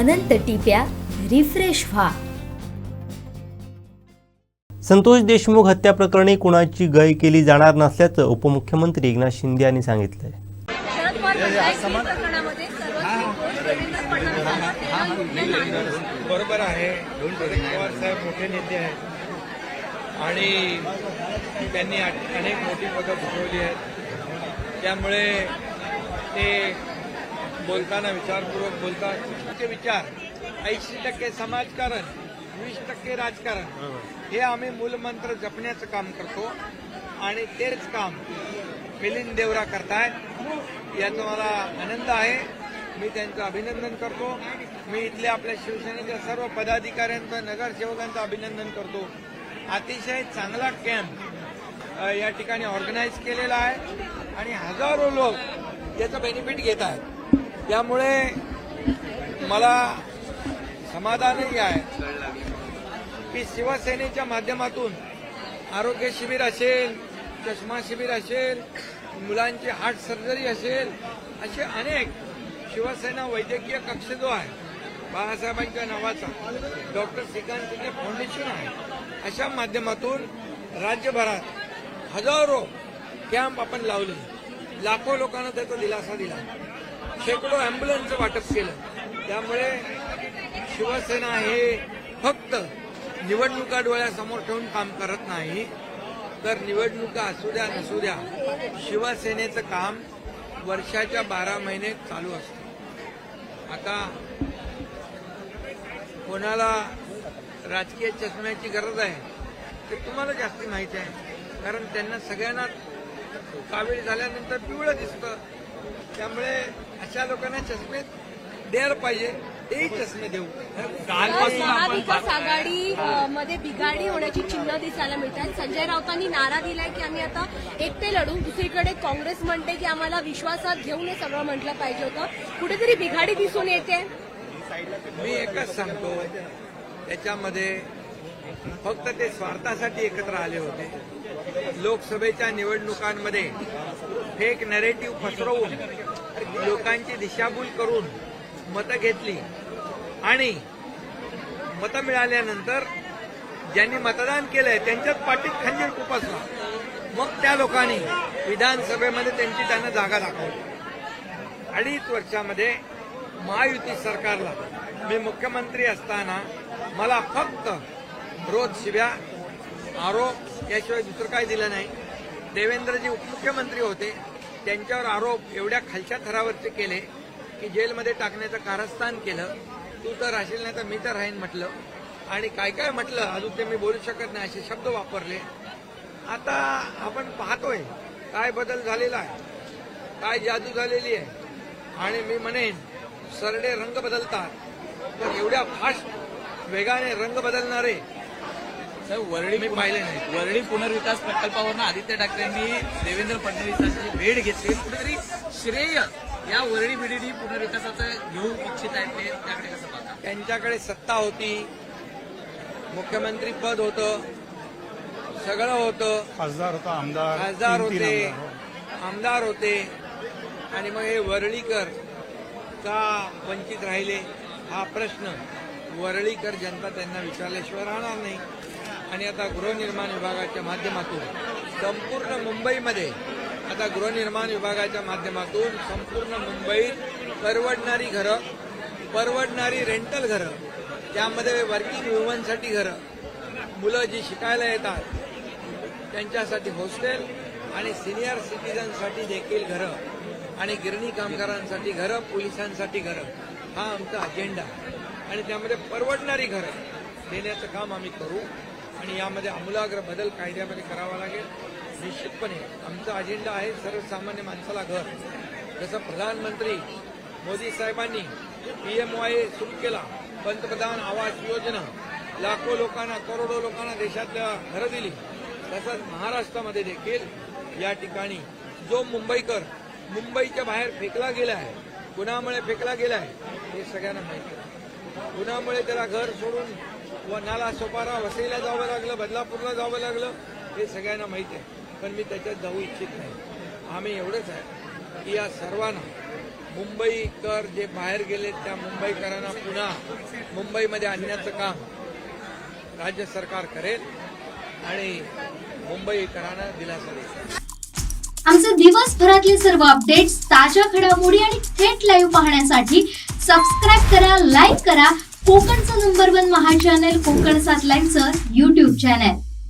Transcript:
अनंत टिप्या refresh व्हा। संतोष देशमुख हत्या प्रकरणी कुणाची गय केली जाणार नसल्याचं उपमुख्यमंत्री एकनाथ शिंदे यांनी सांगितलंय। बरोबर आहे, पवार साहेब मोठे नेते आहेत आणि त्यांनी अनेक मोठी पदं भूषवली आहेत, त्यामुळे ते बोलताना विचारपूर्वक बोलतात। ते विचार 80% समाजकारण 20% राजकारण हे आम्ही मूलमंत्र जपण्याचं काम करतो आणि तेच काम मिलिंद देवरा करतायत, याचा मला आनंद आहे। मी त्यांचं अभिनंदन करतो। मी इथल्या आपल्या शिवसेनेच्या सर्व पदाधिकाऱ्यांचं, नगरसेवकांचं अभिनंदन करतो। अतिशय चांगला कॅम्प या ठिकाणी ऑर्गनाईज केलेला आहे आणि हजारो लोक याचं बेनिफिट घेत आहेत, त्यामुळे मला समाधानही आहे की शिवसेनेच्या माध्यमातून आरोग्य शिबिर असेल, चष्मा शिबिर असेल, मुलांची हार्ट सर्जरी असेल, असे अनेक शिवसेना वैद्यकीय कक्ष जो आहे बाळासाहेबांच्या नावाचा, डॉक्टर श्रीकांत शिंदे फाउंडेशन आहे, अशा माध्यमातून राज्यभरात हजारो कॅम्प आपण लावले, लाखो लोकांना त्याचा दिलासा दिला, शेकडो अँब्युलन्सचं वाटप केलं। त्यामुळे शिवसेना हे फक्त निवडणुका डोळ्यासमोर ठेवून काम करत नाही, तर निवडणुका असू द्या नसू द्या, शिवसेनेचं काम वर्षाच्या 12 महिने चालू असतं। आता कोणाला राजकीय चष्म्याची गरज आहे ते तुम्हाला जास्ती माहिती आहे, कारण त्यांना सगळ्यांना कावीळ झाल्यानंतर पिवळं दिसतं, त्यामुळे अशा लोकांना चष्मे द्यायला पाहिजे, तेही चष्मे देऊ। महाविकास आघाडी मध्ये बिघाडी होण्याची चिन्ह दिसायला मिळतात। संजय राऊतांनी नारा दिलाय की आम्ही आता एकटे लढू, दुसरीकडे काँग्रेस म्हणते की आम्हाला विश्वासात घेऊन हे सगळं म्हटलं पाहिजे होतं, कुठेतरी बिघाडी दिसून येते। मी एकच सांगतो, त्याच्यामध्ये फक्त ते स्वार्थासाठी एकत्र आले होते। लोकसभेच्या निवडणुकांमध्ये फेक नॅरेटिव्ह पसरवून लोकांची दिशाभूल करून मतं घेतली आणि मतं मिळाल्यानंतर ज्यांनी मतदान केलंय त्यांच्याच पाठीत खंजीर खुपसला, मग त्या लोकांनी विधानसभेमध्ये त्यांना जागा दाखवली। 2.5 वर्षामध्ये महायुती सरकारला मी मुख्यमंत्री असताना मला फक्त रोज शिव्या, आरोप याशिवाय दुसरं काही दिलं नाही। देवेंद्रजी उपमुख्यमंत्री होते, त्यांच्यावर आरोप एवढ्या खालच्या थरावरचे केले की जेलमध्ये टाकण्याचं कारस्थान केलं। तू तर राहशील नाही तर मी तर राहीन म्हटलं, आणि काय काय म्हटलं अजून ते मी बोलू शकत नाही, असे शब्द वापरले। आता आपण पाहतोय काय बदल झालेला आहे, काय जादू झालेली आहे, आणि मी म्हणेन सरडे रंग बदलतात, तर एवढ्या फास्ट वेगाने रंग बदलणारे वरळी मी पाहिले नाही। वरळी पुनर्विकास प्रकल्पावरून आदित्य ठाकरेंनी देवेंद्र फडणवीसांची भेट घेतली, कुठेतरी श्रेय या वरळी बीडीडी पुनर्विकासाचं घेऊ इच्छित आहेत ते, त्याकडे कसं पाहता? त्यांच्याकडे सत्ता होती, मुख्यमंत्री पद होतं, सगळं होतं, खासदार होते, आमदार होते, आणि मग हे वरळीकर का वंचित राहिले हा प्रश्न वरळीकर जनता त्यांना विचारल्याशिवाय राहणार नाही। आणि आता गृहनिर्माण विभागाच्या माध्यमातून संपूर्ण मुंबईमध्ये, आता गृहनिर्माण विभागाच्या माध्यमातून संपूर्ण मुंबईत परवडणारी घरं, परवडणारी रेंटल घरं, त्यामध्ये वर्किंग वुमनसाठी घरं, मुलं जी शिकायला येतात त्यांच्यासाठी हॉस्टेल, आणि सिनियर सिटीजनसाठी देखील घरं, आणि गिरणी कामगारांसाठी घरं, पोलिसांसाठी घरं, हा आमचा अजेंडा आहे। आणि त्यामध्ये परवडणारी घरं देण्याचं काम आम्ही करू, आणि यामध्ये आमूलाग्र बदल कायद्यामध्ये करावा लागेल। निश्चितपणे आमचा अजेंडा आहे सर्वसामान्य माणसाला घर, जसं प्रधानमंत्री मोदी साहेबांनी PMY सुरू केला, पंतप्रधान आवास योजना, लाखो लोकांना, करोडो लोकांना देशातल्या घरं दिली, तसंच महाराष्ट्रामध्ये देखील या ठिकाणी जो मुंबईकर मुंबईच्या बाहेर फेकला गेला आहे, कुणामुळे फेकला गेला आहे हे सगळ्यांना माहिती आहे। कुणामुळे त्याला घर सोडून नाला, सोपारा, वसईला जावं लागलं, बदलापूरला जावं लागलं, हे सगळ्यांना माहिती आहे, पण मी त्याच्यात जाऊ इच्छित नाही। आम्ही एवढंच आहे की या सर्वांना मुंबईकर जे बाहेर गेले त्या मुंबईकरांना पुन्हा मुंबईमध्ये आणण्याचं काम राज्य सरकार करेल आणि मुंबईकरांना दिलासा देईल. आमचे दिवसभरातले सर्व अपडेट्स, ताज्या घडामोडी आणि थेट लाईव्ह पाहण्यासाठी सबस्क्राईब करा, लाईक करा कोकणचं नंबर 1 महा चॅनल कोकण 7 लाईव्हचं YouTube चॅनल.